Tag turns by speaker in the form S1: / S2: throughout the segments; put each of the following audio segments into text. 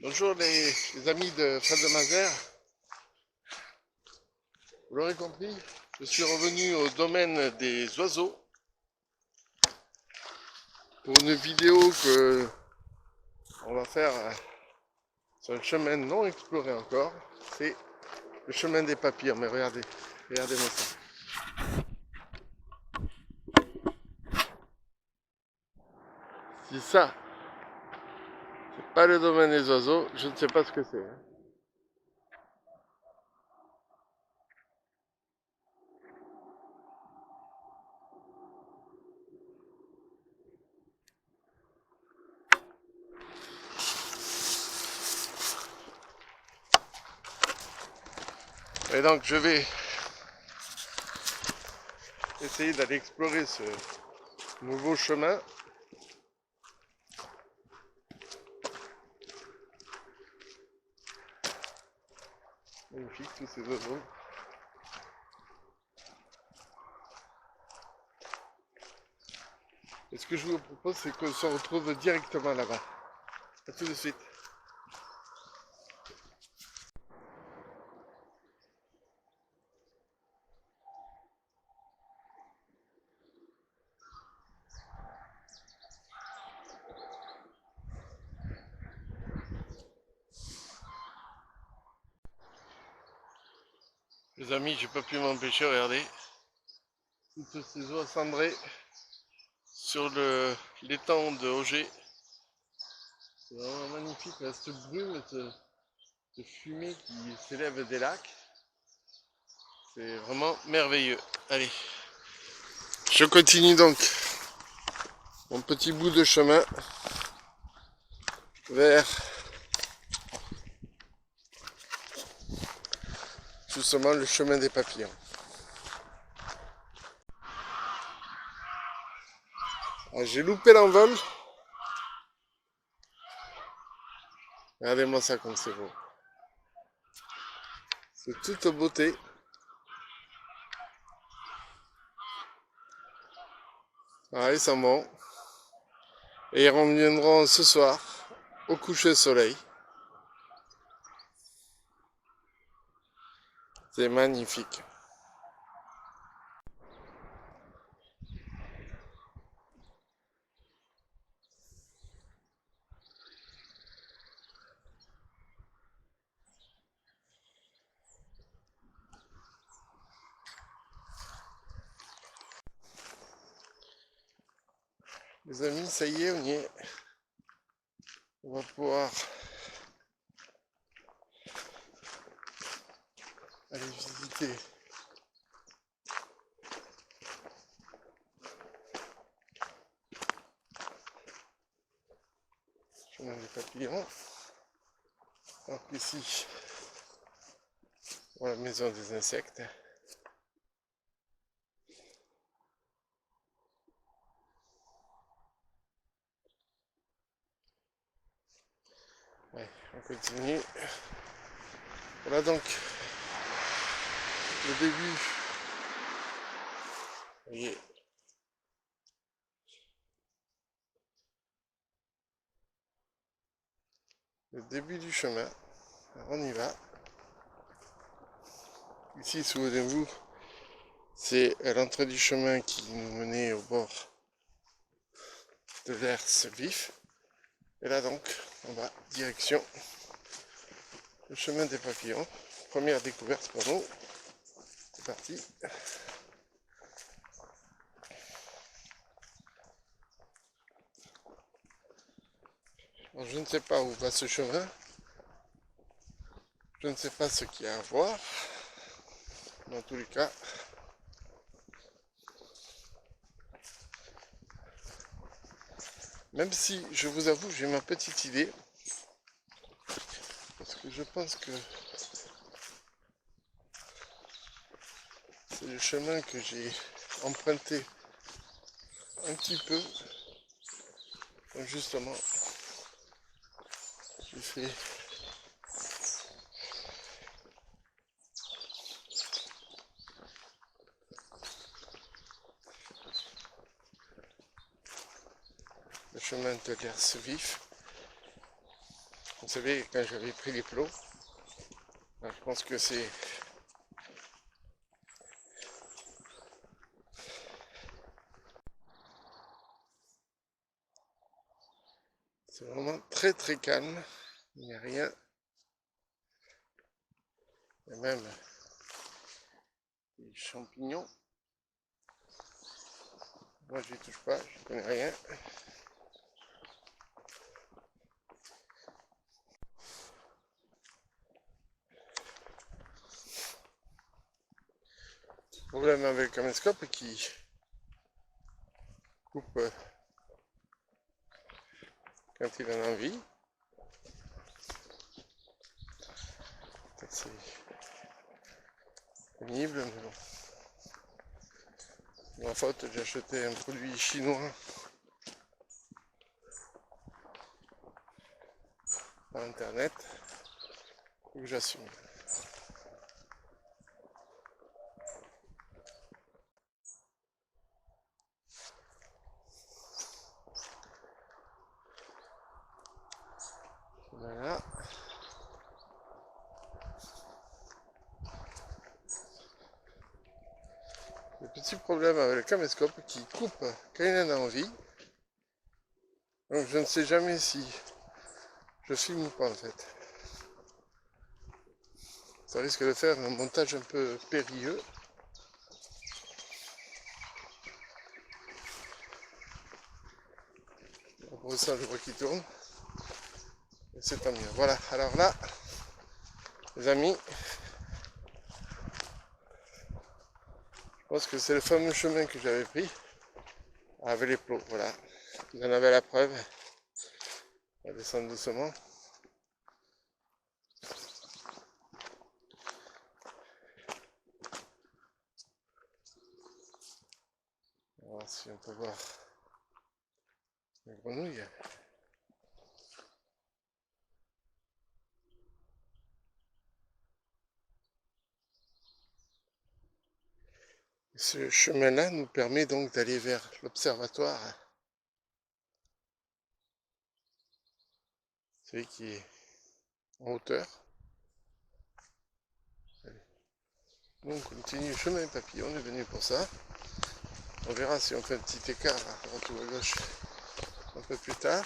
S1: Bonjour les amis de Fred de Mazères. Vous l'aurez compris, je suis revenu au domaine des oiseaux pour une vidéo que on va faire sur un chemin non exploré encore. C'est le chemin des papillons. Mais regardez, regardez-moi ça. Si ça, c'est pas le domaine des oiseaux, je ne sais pas ce que c'est. Et donc je vais essayer d'aller explorer ce nouveau chemin. Magnifique tous ces oiseaux. Et ce que je vous propose, c'est qu'on se retrouve directement là-bas. A tout de suite. Les amis, j'ai pas pu m'empêcher, regardez. Toutes ces oies cendrées sur l'étang de Auger. C'est vraiment magnifique, là, cette brume, cette fumée qui s'élève des lacs. C'est vraiment merveilleux. Allez, je continue donc mon petit bout de chemin vers justement le chemin des papillons. Ah, j'ai loupé l'envol. Regardez-moi ça comme c'est beau. C'est toute beauté. Ah, ils sont bons. Et ils reviendront ce soir au coucher de soleil. C'est magnifique. Les amis, ça y est, on y est. On va pouvoir aller visiter le chemin des papillons. Alors qu'ici, voilà la maison des insectes. Ouais, on continue. Voilà donc le début. Vous voyez, le début du chemin. Alors on y va. Ici, souvenez-vous, c'est l'entrée du chemin qui nous menait au bord de l'Hers vif. Et là donc, on va direction le chemin des papillons. Première découverte pour nous. C'est parti. Alors, je ne sais pas où va ce chemin. Je ne sais pas ce qu'il y a à voir. Dans tous les cas, même si je vous avoue, j'ai ma petite idée. Parce que je pense que c'est le chemin que j'ai emprunté un petit peu. Donc justement, j'ai fait le chemin de l'Hers vif. Vous savez, quand j'avais pris les plots, je pense que c'est vraiment très très calme. Il n'y a rien. Il y a même des champignons. Moi je n'y touche pas, je ne connais rien. Le problème avec le caméscope est qu'il coupe quand il en a envie. C'est pénible, mais bon. Ma faute, j'ai acheté un produit chinois par internet, que j'assume. Voilà. Le petit problème avec le caméscope qui coupe quand il en a envie. Donc je ne sais jamais si je filme ou pas en fait. Ça risque de faire un montage un peu périlleux. Pour ça je vois qu'il tourne. Et c'est tant mieux. Voilà, alors là, les amis, je pense que c'est le fameux chemin que j'avais pris avec les plots. Voilà, vous en avez la preuve. On va descendre doucement. On va voir si on peut voir les grenouilles. Ce chemin-là nous permet donc d'aller vers l'observatoire, celui qui est en hauteur. Nous on continue le chemin papillon, on est venu pour ça. On verra si on fait un petit écart à droite ou à gauche un peu plus tard.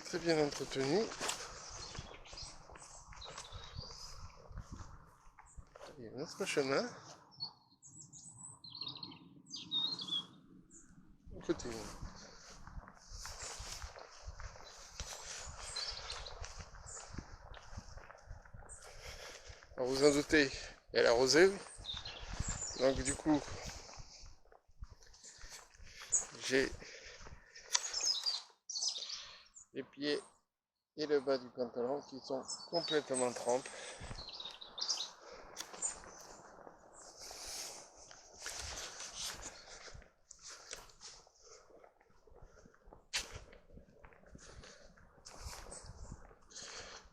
S1: Très bien entretenu. Il y a un autre chemin. On continue. Alors vous en doutez, il y a la rosée. Donc du coup, j'ai les pieds et le bas du pantalon qui sont complètement trempés.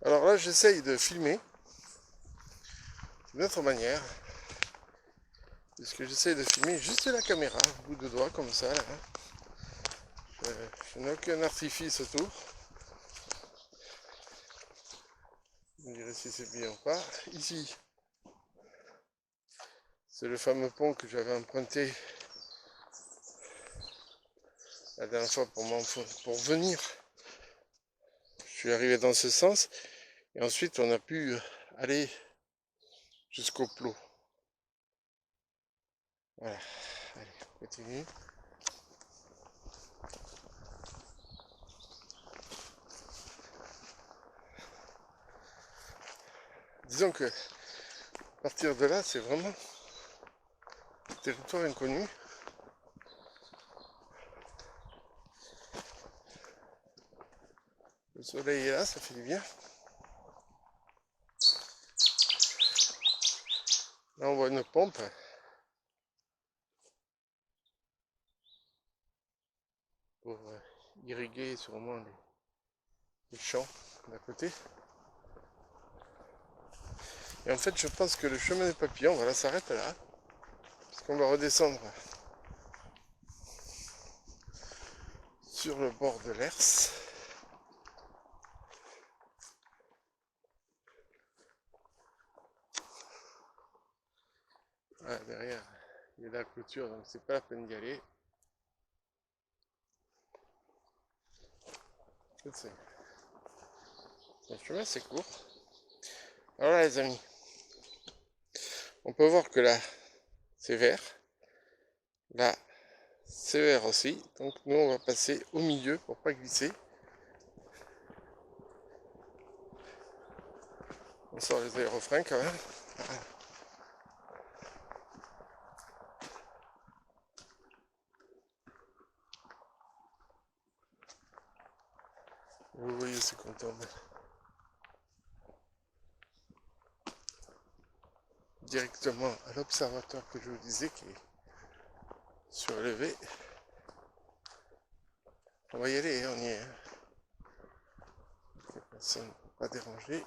S1: Alors là, j'essaye de filmer d'une autre manière, puisque j'essaye de filmer juste la caméra, au bout de doigt, comme ça. Là. Je n'ai aucun artifice autour. Vous me direz si c'est bien ou pas. Ici, c'est le fameux pont que j'avais emprunté la dernière fois pour venir. Je suis arrivé dans ce sens. Et ensuite, on a pu aller jusqu'au plot. Voilà. Allez, on continue. Disons que à partir de là, c'est vraiment un territoire inconnu. Le soleil est là, ça fait du bien. Là, on voit une pompe. Pour irriguer sûrement les champs d'à côté. Et en fait, je pense que le chemin des papillons, voilà, s'arrête là. Parce qu'on va redescendre sur le bord de l'Hers. Ah, derrière, il y a la clôture, donc c'est pas la peine d'y aller. C'est le chemin, c'est court. Alors là, les amis, on peut voir que là, c'est vert. Là, c'est vert aussi. Donc nous, on va passer au milieu pour pas glisser. On sort les aérofreins quand même. Voilà. Vous voyez ce qu'on tombe directement à l'observatoire que je vous disais qui est surélevé. On va y aller, on y est. Personne pas dérangé.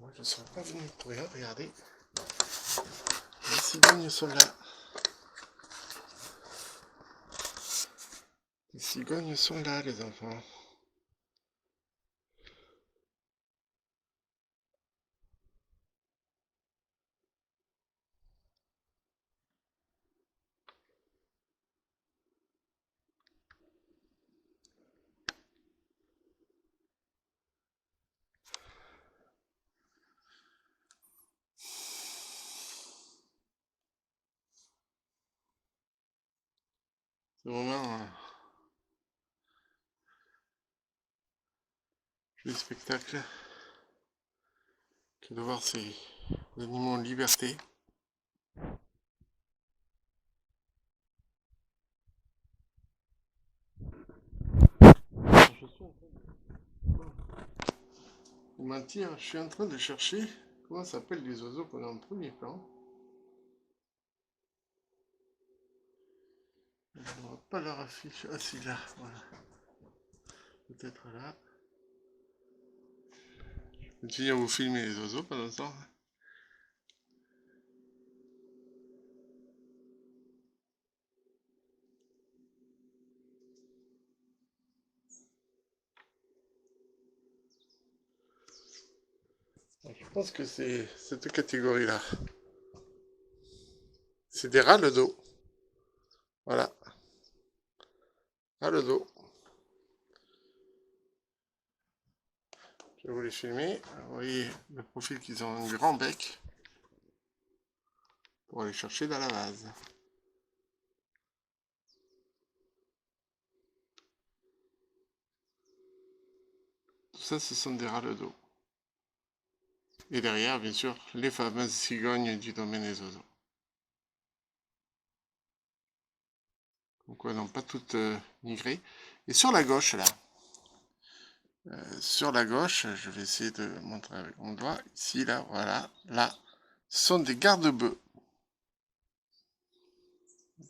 S1: Moi je ne serais pas venu pour rien, regardez. Les cigognes sont là. Les cigognes sont là, les enfants. C'est vraiment un joli spectacle que de voir ces animaux en liberté. Je suis en train de mentir, je suis en train de chercher comment s'appellent les oiseaux qu'on a en premier plan. Je ne vois pas leur affiche. Ah si, là, voilà. Peut-être là. Je continue à vous filmer les oiseaux pendant ce temps. Je pense que c'est cette catégorie-là. C'est des rats le dos. Voilà. Ras le dos. Je vais vous les filmer. Vous voyez le profil qu'ils ont un grand bec pour aller chercher dans la vase. Tout ça, ce sont des rats le dos. Et derrière, bien sûr, les fameuses cigognes du domaine des oiseaux. Donc, elles n'ont pas toutes migré. Et sur la gauche, là, sur la gauche, je vais essayer de montrer avec mon doigt. Ici, là, voilà, là, ce sont des garde-bœufs.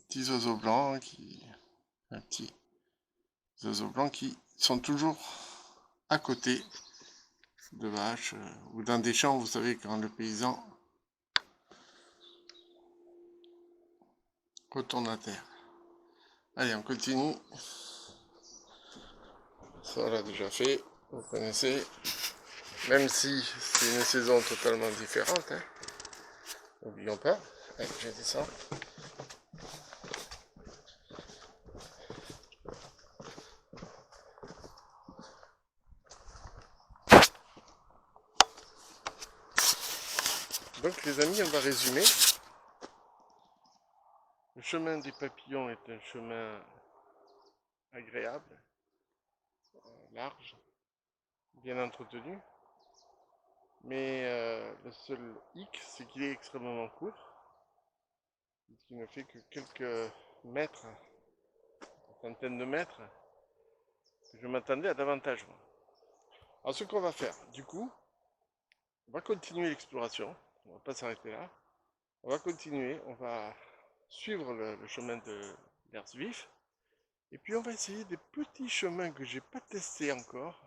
S1: Petits oiseaux blancs qui... Un petit oiseaux blancs qui sont toujours à côté de vaches ou dans des champs. Vous savez, quand le paysan retourne à terre. Allez, on continue. Ça, on l'a déjà fait. Vous connaissez. Même si c'est une saison totalement différente. Hein. N'oublions pas. Allez, je descends. Donc les amis, on va résumer. Le chemin des papillons est un chemin agréable, large, bien entretenu. Mais le seul hic, c'est qu'il est extrêmement court. Il ne fait que quelques mètres, une centaine de mètres. Je m'attendais à davantage. Moi. Alors ce qu'on va faire, du coup, on va continuer l'exploration. On va pas s'arrêter là. On va continuer, on va suivre le chemin de l'Ers vif. Et puis on va essayer des petits chemins que j'ai pas testés encore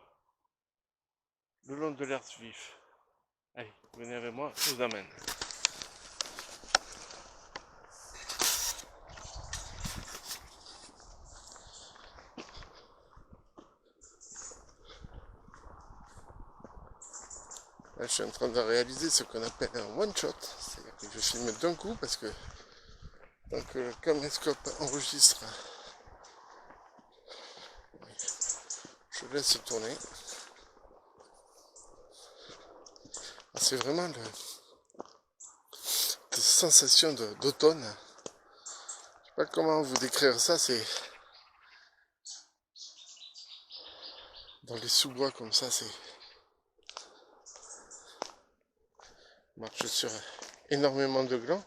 S1: le long de l'Ers vif. Allez, venez avec moi, je vous amène. Là, je suis en train de réaliser ce qu'on appelle un one-shot. C'est-à-dire que je filme d'un coup parce que tant que le caméscope enregistre, je laisse tourner. C'est vraiment des sensations d'automne. Je sais pas comment vous décrire ça, c'est dans les sous-bois comme ça, c'est on marche sur énormément de glands.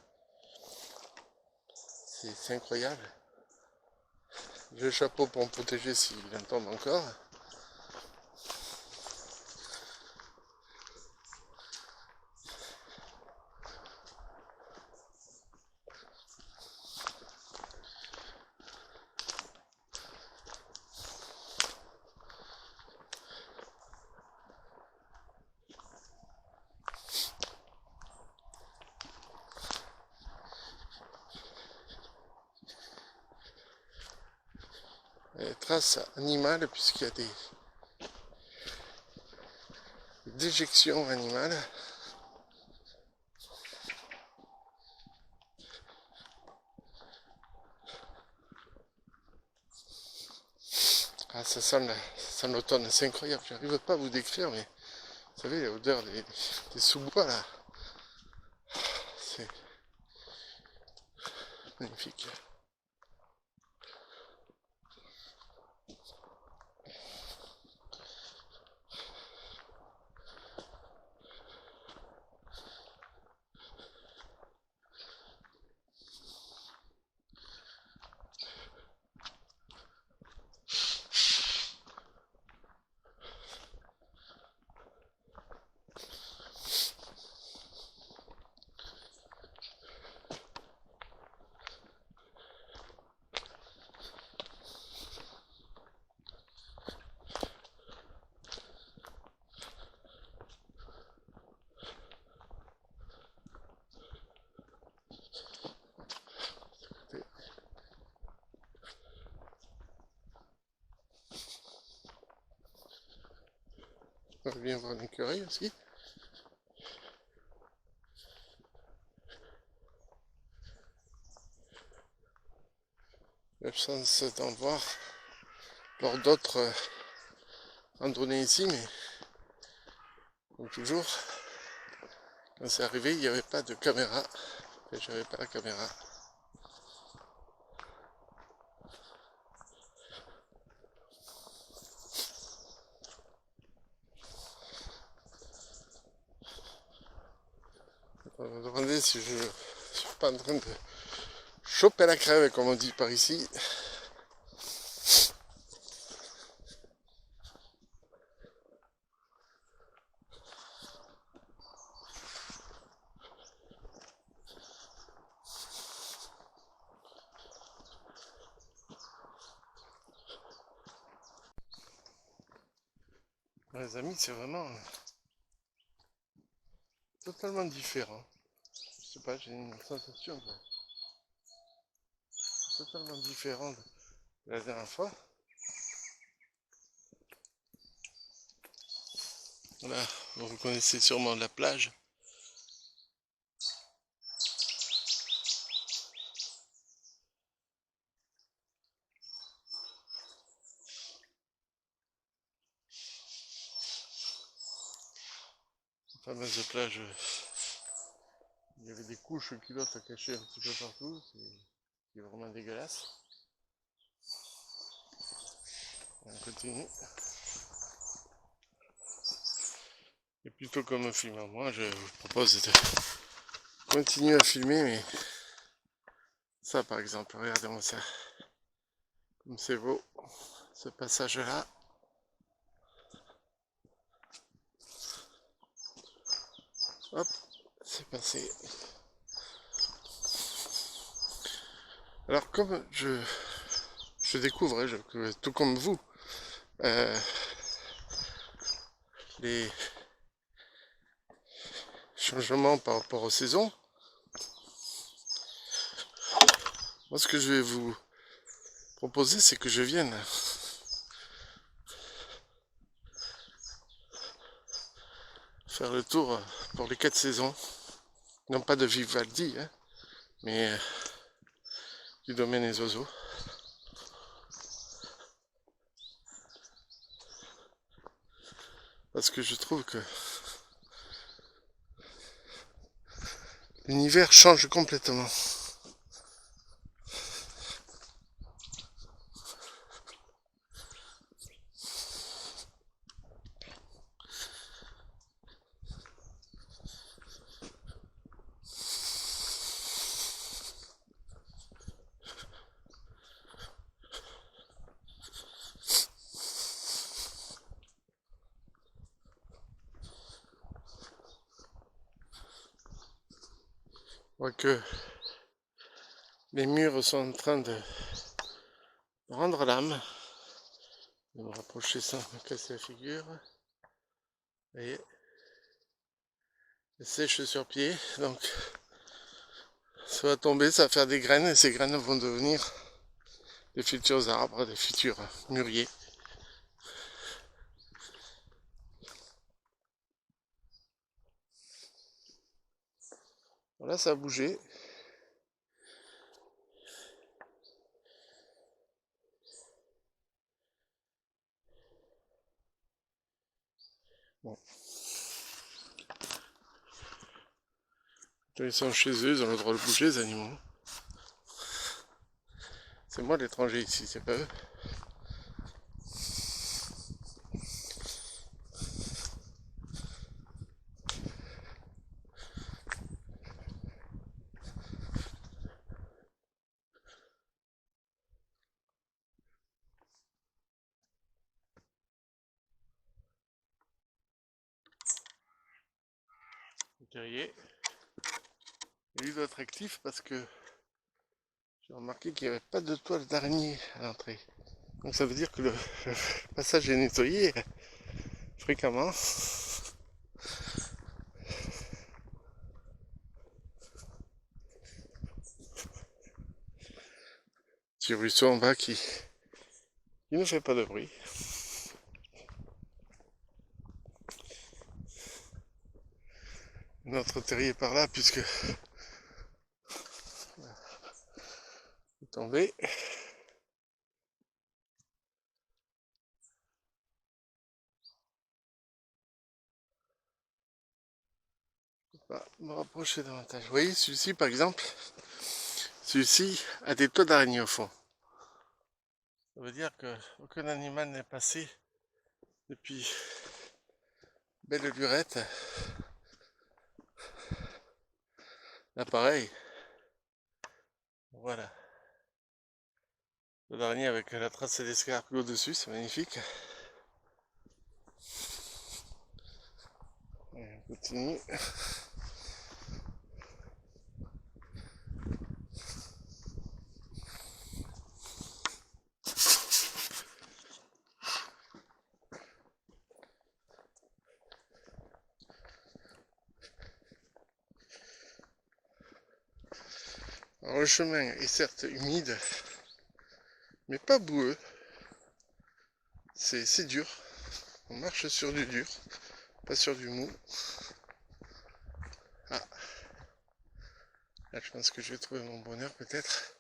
S1: C'est incroyable. J'ai le chapeau pour me protéger s'il en tombe encore. Traces animales puisqu'il y a des déjections animales. Ah, ça sent l'automne, c'est incroyable, j'arrive pas à vous décrire, mais vous savez, l'odeur des sous-bois là, c'est magnifique. On va bien voir l'écureuil aussi. L'absence d'en voir lors d'autres randonnées ici, mais comme toujours, quand c'est arrivé, il n'y avait pas de caméra. Enfin, j'avais pas la caméra. On va me demander si je suis pas en train de choper la crève, comme on dit par ici. Les amis, c'est vraiment totalement différent. Je sais pas, j'ai une sensation totalement différente de la dernière fois. Là, vous reconnaissez sûrement la plage. La fameuse plage, il y avait des couches culottes cachées un petit peu partout. C'est vraiment dégueulasse. On continue. Et plutôt comme un film à moi, je vous propose de continuer à filmer, mais ça par exemple, regardez-moi ça, comme c'est beau, ce passage-là. Hop, c'est passé. Alors comme je découvre, hein, tout comme vous, euh, les changements par rapport aux saisons, moi ce que je vais vous proposer, c'est que je vienne faire le tour pour les 4 saisons, non pas de Vivaldi, hein, mais du domaine des oiseaux. Parce que je trouve que l'univers change complètement. Je vois que les murs sont en train de rendre l'âme. Je vais me rapprocher sans me casser la figure. Vous voyez, c'est sèche sur pied, donc ça va tomber, ça va faire des graines, et ces graines vont devenir des futurs arbres, des futurs mûriers. Voilà, ça a bougé. Bon. Ils sont chez eux, ils ont le droit de bouger, les animaux. C'est moi l'étranger ici, c'est pas eux. Le terrier. Et lui doit être actif parce que j'ai remarqué qu'il n'y avait pas de toile d'araignée à l'entrée. Donc ça veut dire que le passage est nettoyé fréquemment. Petit ruisseau en bas qui ne fait pas de bruit. Notre terrier par là puisque il est tombé. Je peux pas me rapprocher davantage. Vous voyez celui-ci par exemple, celui-ci a des toits d'araignée au fond. Ça veut dire qu'aucun animal n'est passé depuis belle lurette. Là pareil. Voilà. L'araignée avec la trace d'escargot dessus, c'est magnifique. Et on continue. Alors, le chemin est certes humide, mais pas boueux. C'est dur. On marche sur du dur, pas sur du mou. Ah, là je pense que je vais trouver mon bonheur peut-être.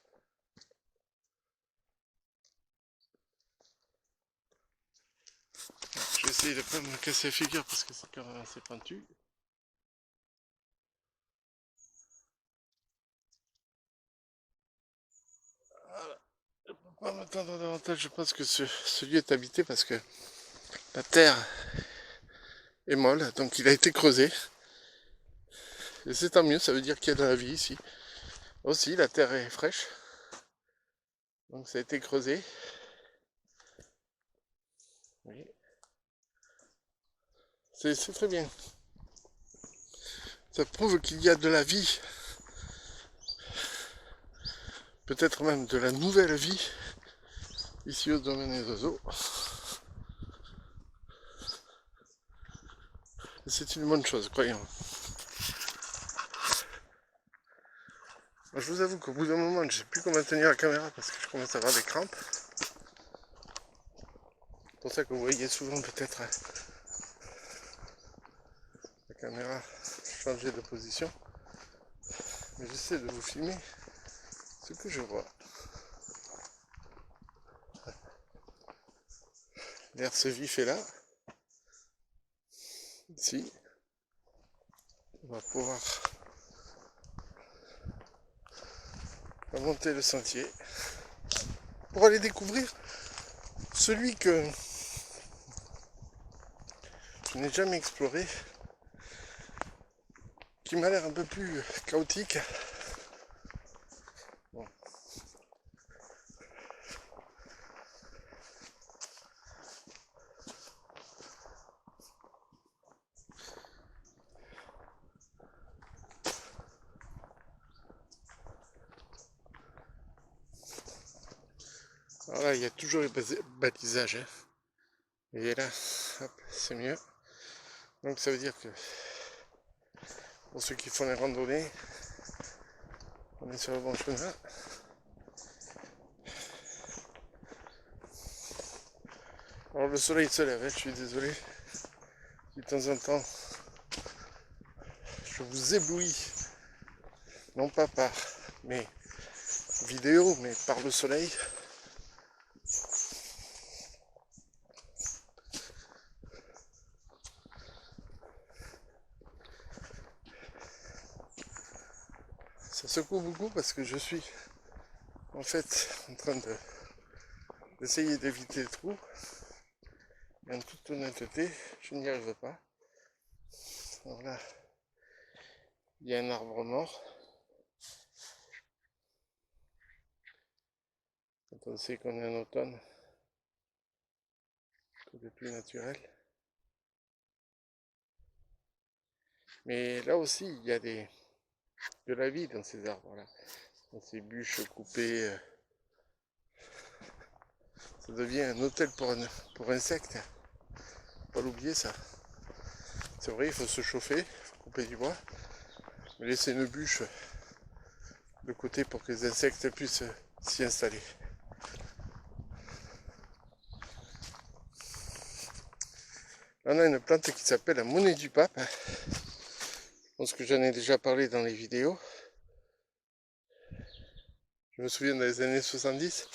S1: Je vais essayer de ne pas me casser la figure parce que c'est quand même assez pointu. Voilà. Je ne peux pas m'attendre davantage, je pense que ce lieu est habité parce que la terre est molle, donc il a été creusé. Et c'est tant mieux, ça veut dire qu'il y a de la vie ici. Aussi, la terre est fraîche. Donc ça a été creusé. Oui. C'est très bien. Ça prouve qu'il y a de la vie. Peut-être même de la nouvelle vie ici au domaine des oiseaux. C'est une bonne chose, croyons. Moi, je vous avoue qu'au bout d'un moment, je ne sais plus comment tenir la caméra parce que je commence à avoir des crampes. C'est pour ça que vous voyez souvent peut-être la caméra changer de position. Mais j'essaie de vous filmer ce que je vois. L'air se vif est là. Ici, on va pouvoir monter le sentier pour aller découvrir celui que je n'ai jamais exploré, qui m'a l'air un peu plus chaotique. Bon. Alors là, il y a toujours les balisages. Hein. Et là, c'est mieux. Donc ça veut dire que pour ceux qui font les randonnées, on est sur le bon chemin. Alors le soleil se lève, hein, je suis désolé. De temps en temps, je vous éblouis. Non pas par mes vidéos, mais par le soleil. Ça secoue beaucoup parce que je suis en fait en train d'essayer d'éviter le trou. Et en toute honnêteté, je n'y arrive pas. Alors là, il y a un arbre mort. Quand on sait qu'on est en automne, tout est plus naturel. Mais là aussi, il y a de la vie dans ces arbres-là. Dans ces bûches coupées, ça devient un hôtel pour insectes. Faut pas l'oublier ça. C'est vrai, il faut se chauffer, il faut couper du bois, mais laisser une bûche de côté pour que les insectes puissent s'y installer. Là, on a une plante qui s'appelle la monnaie du pape. Je pense que j'en ai déjà parlé dans les vidéos. Je me souviens dans les années 70.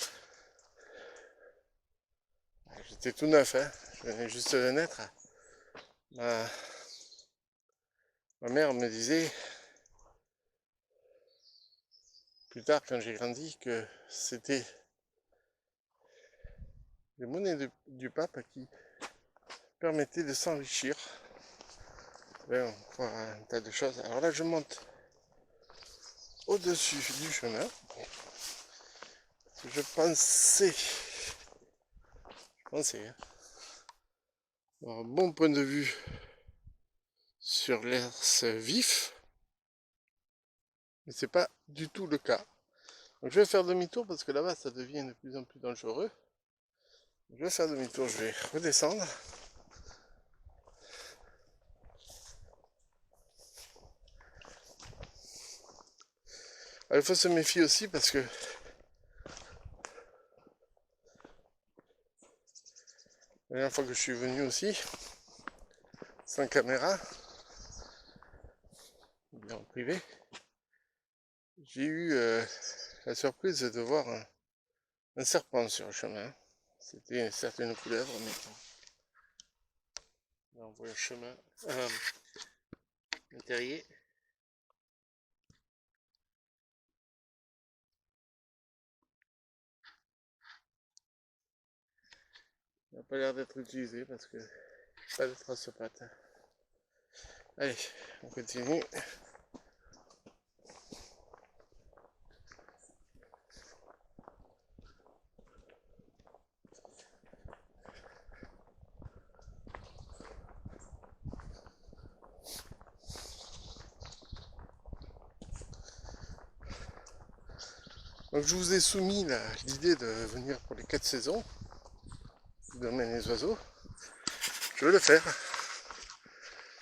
S1: J'étais tout neuf, hein. Je venais juste de naître. Ma mère me disait, plus tard quand j'ai grandi, que c'était les monnaies du pape qui permettaient de s'enrichir. On voit un tas de choses. Alors là, je monte au-dessus du chemin. Je pensais hein, avoir un bon point de vue sur l'air vif, mais c'est pas du tout le cas. Donc je vais faire demi-tour parce que là-bas ça devient de plus en plus dangereux. Je vais faire demi-tour, je vais redescendre. Alors, il faut se méfier aussi parce que la dernière fois que je suis venu aussi, sans caméra, bien en privé, j'ai eu la surprise de voir un serpent sur le chemin. C'était une certaine couleuvre, mais là on voit le chemin, le terrier. Il n'a pas l'air d'être utilisé parce que pas de traces pattes. Allez, on continue. Donc je vous ai soumis l'idée de venir pour les 4 saisons, du domaine des oiseaux. Je vais le faire.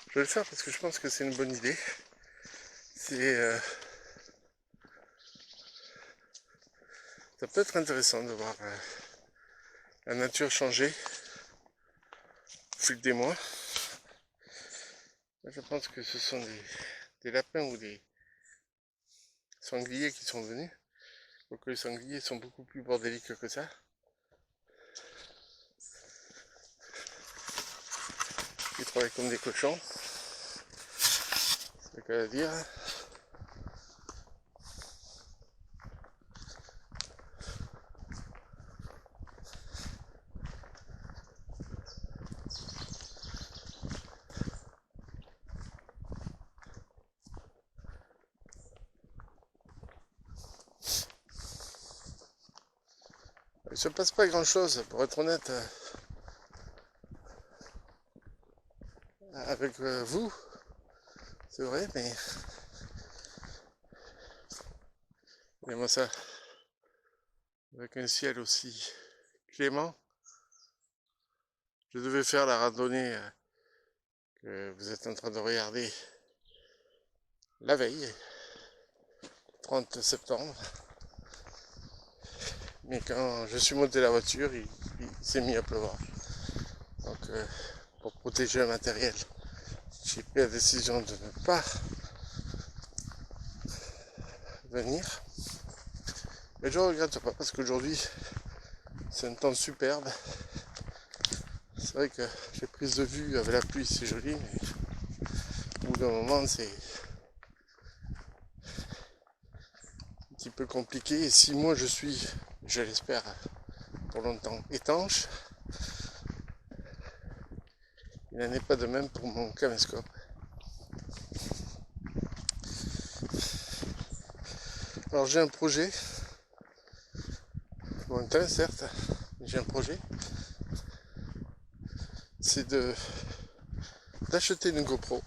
S1: Je vais le faire parce que je pense que c'est une bonne idée. Ça peut être intéressant de voir la nature changer au fil des mois. Là, je pense que ce sont des lapins ou des sangliers qui sont venus. Donc les sangliers sont beaucoup plus bordéliques que ça. Ils travaillent comme des cochons. C'est le cas à dire. Il se passe pas grand chose, pour être honnête, avec vous, c'est vrai, mais moi ça, avec un ciel aussi clément, je devais faire la randonnée que vous êtes en train de regarder la veille, 30 septembre. Mais quand je suis monté la voiture, il s'est mis à pleuvoir. Donc pour protéger le matériel, j'ai pris la décision de ne pas venir. Mais je ne regrette pas parce qu'aujourd'hui c'est un temps superbe. C'est vrai que les prises de vue avec la pluie c'est joli, mais au bout d'un moment c'est un petit peu compliqué. Et si moi je suis, je l'espère, pour longtemps étanche, il n'en est pas de même pour mon caméscope. Alors j'ai un projet, lointain certes, mais j'ai un projet, c'est d'acheter une GoPro.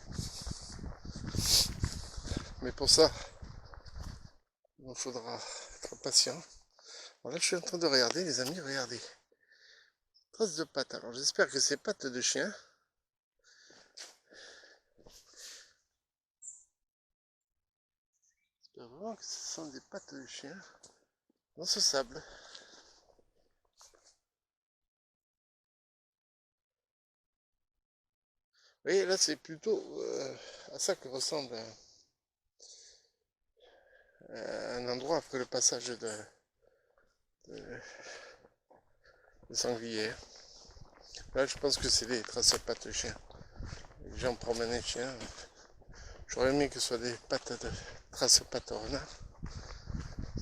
S1: Mais pour ça, il faudra être patient. Alors là je suis en train de regarder les amis, regardez. Traces de pattes, alors j'espère que c'est pattes de chien. J'espère vraiment que ce sont des pattes de chien dans ce sable. Vous voyez, là c'est plutôt à ça que ressemble un endroit après le passage de sanglier. Là je pense que c'est des traces de pattes de chien. Les gens promenaient de chiens. J'aurais aimé que ce soit des pattes de traces de pattes de renard.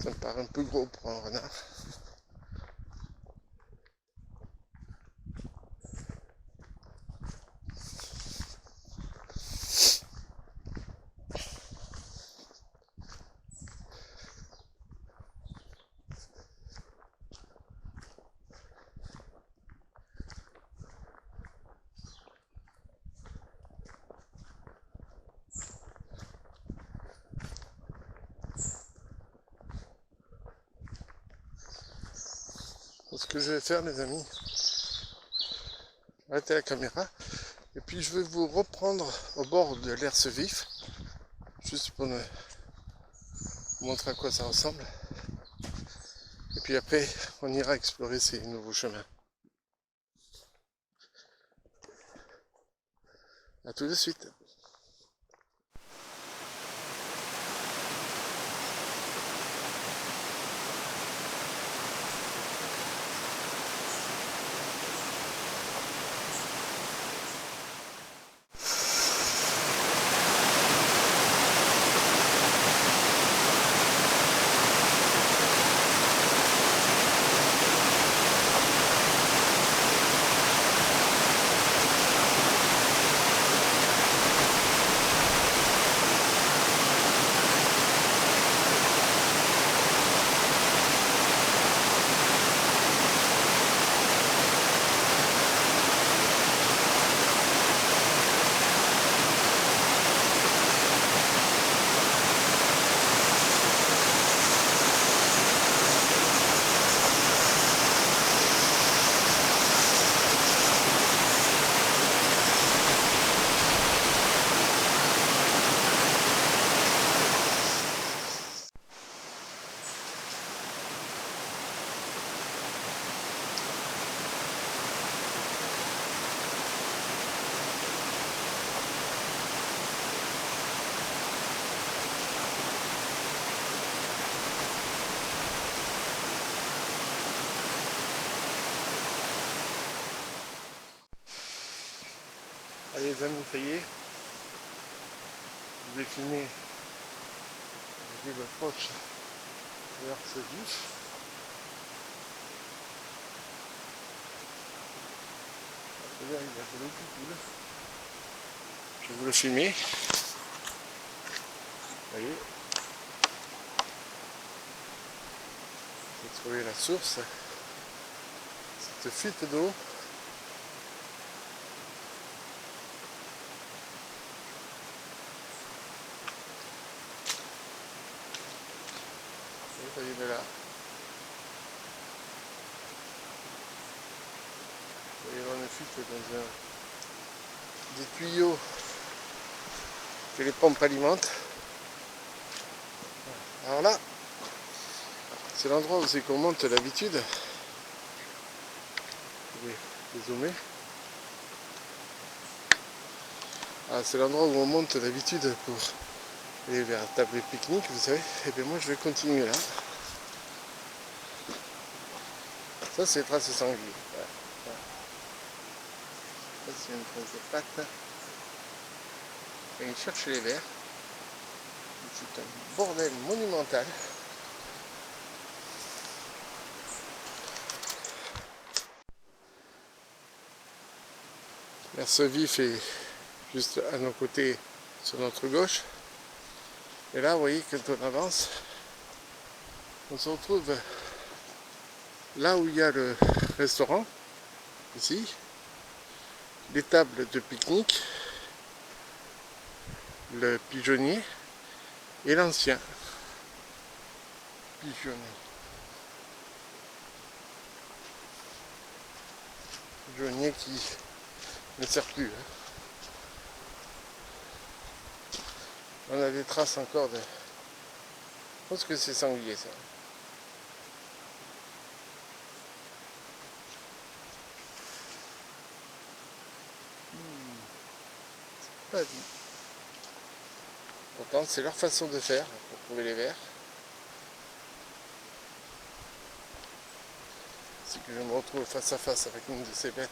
S1: Ça me paraît un peu gros pour un renard. Ce que je vais faire les amis, arrêtez la caméra et puis je vais vous reprendre au bord de l'Herse Vif juste pour vous montrer à quoi ça ressemble et puis après on ira explorer ces nouveaux chemins. A tout de suite. Allez les amis, ça y est. Je vais filmer avec l'approche vers ce vif. Là, il y a de l'eau qui coule. Je vais vous le filmer. Vous voyez. J'ai trouvé la source. Cette fuite d'eau. Ça y est, là. Il va y avoir une fuite dans des tuyaux que les pompes alimentent. Alors là, c'est l'endroit où c'est qu'on monte d'habitude. Je vais zoomer. Ah, c'est l'endroit où on monte d'habitude pour aller vers la table pique-nique, vous savez. Et bien moi je vais continuer là. Ça c'est trace sanglier. Voilà. Ça c'est une trace de patte. Et il cherche les vers. C'est un bordel monumental. Merce vif est juste à nos côtés sur notre gauche. Et là vous voyez quand on avance, on se retrouve là où il y a le restaurant, ici, les tables de pique-nique, le pigeonnier et l'ancien pigeonnier. Pigeonnier qui ne sert plus. Hein. On a des traces encore de... Je pense que c'est sanglier ça. C'est pas dit. Pourtant c'est leur façon de faire pour trouver les vers. C'est que je me retrouve face à face avec une de ces bêtes.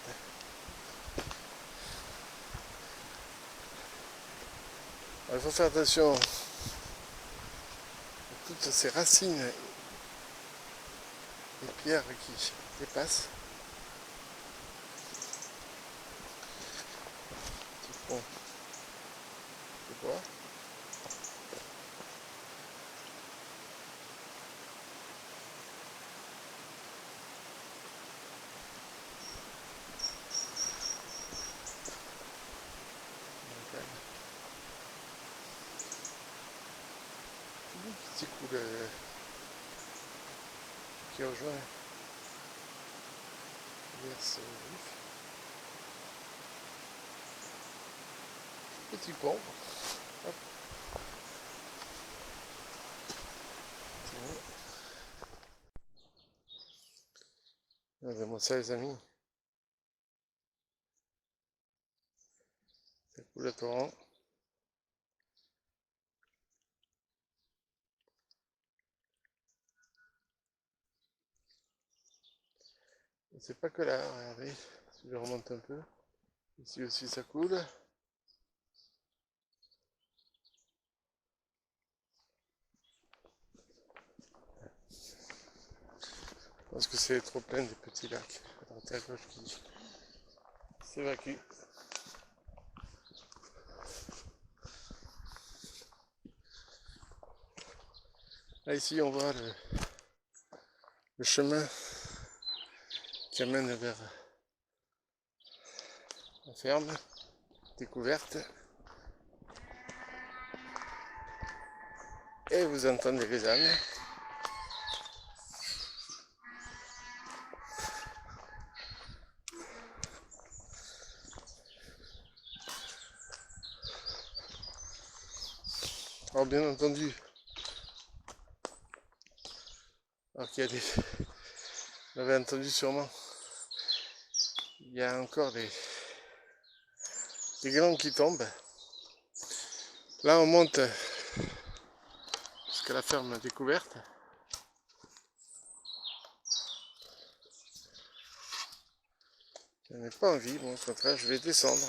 S1: Alors, il faut faire attention à toutes ces racines et pierres qui dépassent. Petit pont de bois. Petit coup qui rejoint vers ce vif. Petit pont. Hop. Regardez-moi ça les amis. Ça coule à torrent. C'est pas que là, regardez, si je remonte un peu, ici aussi ça coule. Je pense que c'est trop plein des petits lacs à droite et à gauche qui s'évacuent. Là ici on voit le chemin qui amène vers la ferme découverte. Et vous entendez les ânes. Alors bien entendu, alors qu'il y a des... Vous l'avez entendu sûrement, il y a encore des glands qui tombent. Là on monte jusqu'à la ferme découverte. Je n'ai pas envie, moi au contraire je vais descendre.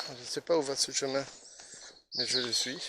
S1: Je ne sais pas où va ce chemin, mais je le suis.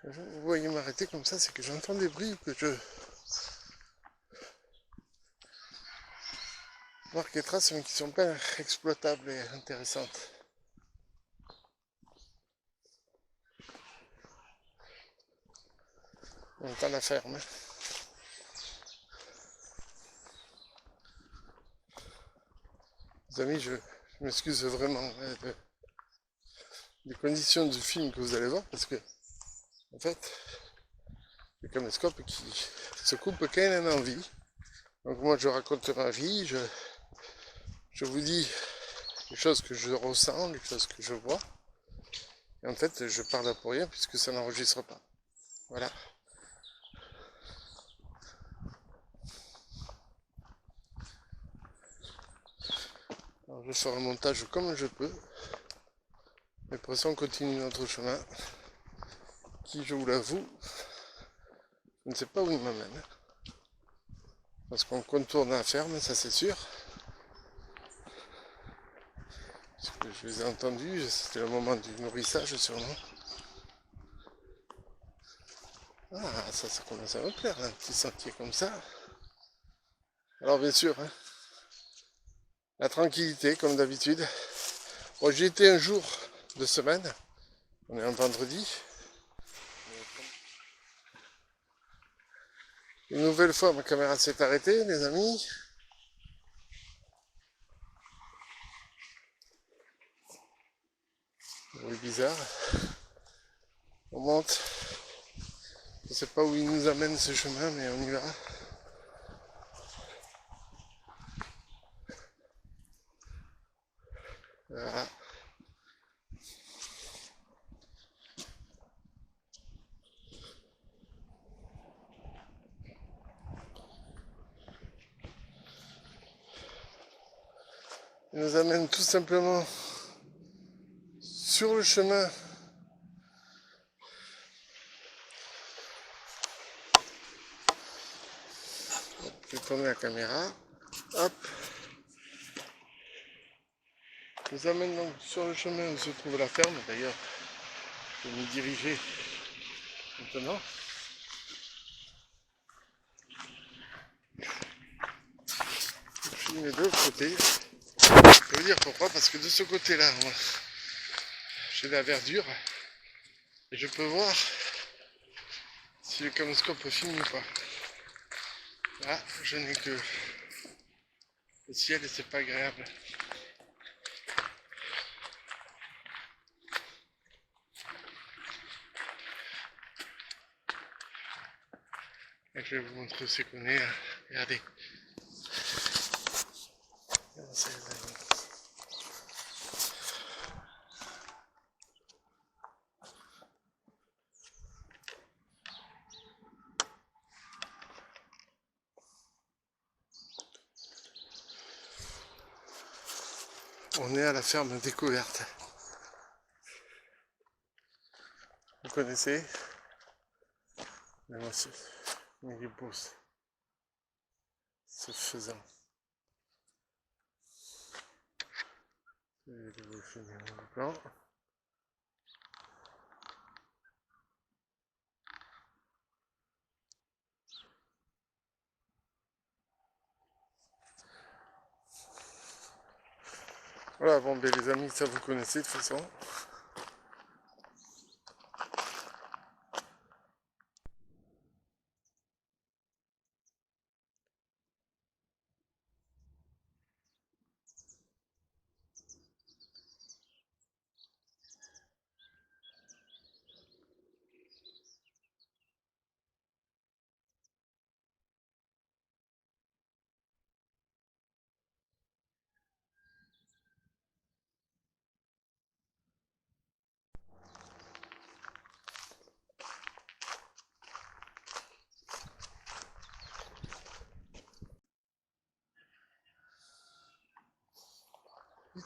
S1: Vous voyez m'arrêter comme ça, c'est que j'entends des bruits que je marque des traces mais qui sont pas exploitables et intéressantes. On entend la ferme. Les amis, je m'excuse vraiment des conditions du film que vous allez voir parce que en fait le caméscope qui se coupe quand il en a envie. Donc moi je raconte ma vie, je vous dis les choses que je ressens, les choses que je vois. Et en fait je parle pour rien puisque ça n'enregistre pas. Voilà. Alors je ferai le montage comme je peux. Mais pour ça on continue notre chemin. Qui je vous l'avoue, je ne sais pas où il m'amène. Parce qu'on contourne la ferme, ça c'est sûr. Parce que je les ai entendus, c'était le moment du nourrissage sûrement. Ah, ça commence à me plaire, un petit sentier comme ça. Alors bien sûr, hein, la tranquillité comme d'habitude. Bon, j'y étais un jour de semaine, on est un vendredi. Une nouvelle fois, ma caméra s'est arrêtée, les amis. Oui, bizarre. On monte. Je ne sais pas où il nous amène ce chemin, mais on y va. Voilà. Il nous amène tout simplement sur le chemin. Je vais tourner la caméra. Hop. Il nous amène donc sur le chemin où se trouve la ferme. D'ailleurs, je vais m'y diriger maintenant. Je mets de l'autre côté. Je vais vous dire pourquoi, parce que de ce côté-là, j'ai la verdure et je peux voir si le caméscope filme ou pas. Là, je n'ai que le ciel et c'est pas agréable. Et je vais vous montrer où c'est qu'on est. Regardez. On est à la ferme découverte. Vous connaissez? Mais moi, il est beau ce faisan. Voilà, bon, ben les amis, ça vous connaissez de toute façon.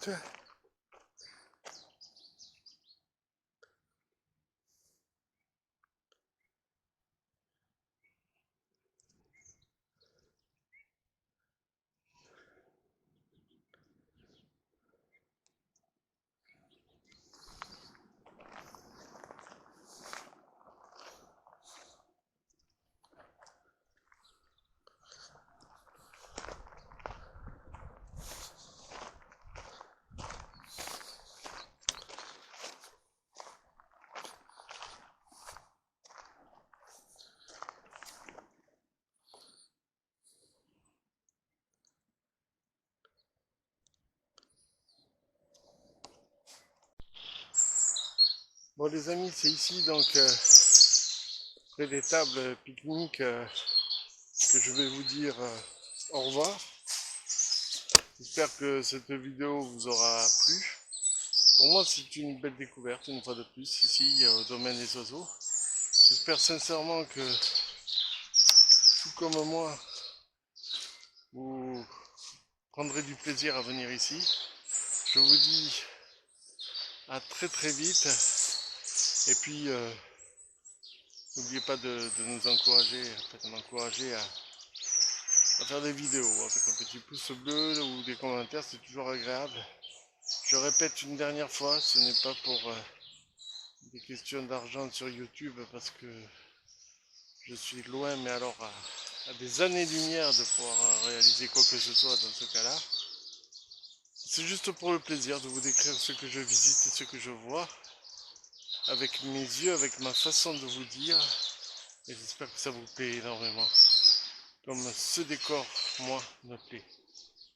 S1: Tiens. Bon les amis, c'est ici donc près des tables pique-nique que je vais vous dire au revoir. J'espère que cette vidéo vous aura plu. Pour moi c'est une belle découverte une fois de plus ici au domaine des oiseaux. J'espère sincèrement que tout comme moi vous prendrez du plaisir à venir ici. Je vous dis à très très vite et puis n'oubliez pas de nous encourager, de m'encourager à faire des vidéos avec un petit pouce bleu ou des commentaires, c'est toujours agréable. Je répète une dernière fois, ce n'est pas pour des questions d'argent sur YouTube parce que je suis loin, mais alors à des années-lumière de pouvoir réaliser quoi que ce soit dans ce cas-là. C'est juste pour le plaisir de vous décrire ce que je visite et ce que je vois avec mes yeux, avec ma façon de vous dire, et j'espère que ça vous plaît énormément, comme ce décor, moi, me plaît.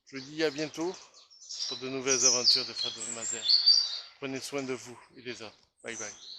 S1: Je vous dis à bientôt pour de nouvelles aventures de Fred Mazer. Prenez soin de vous et des autres. Bye bye.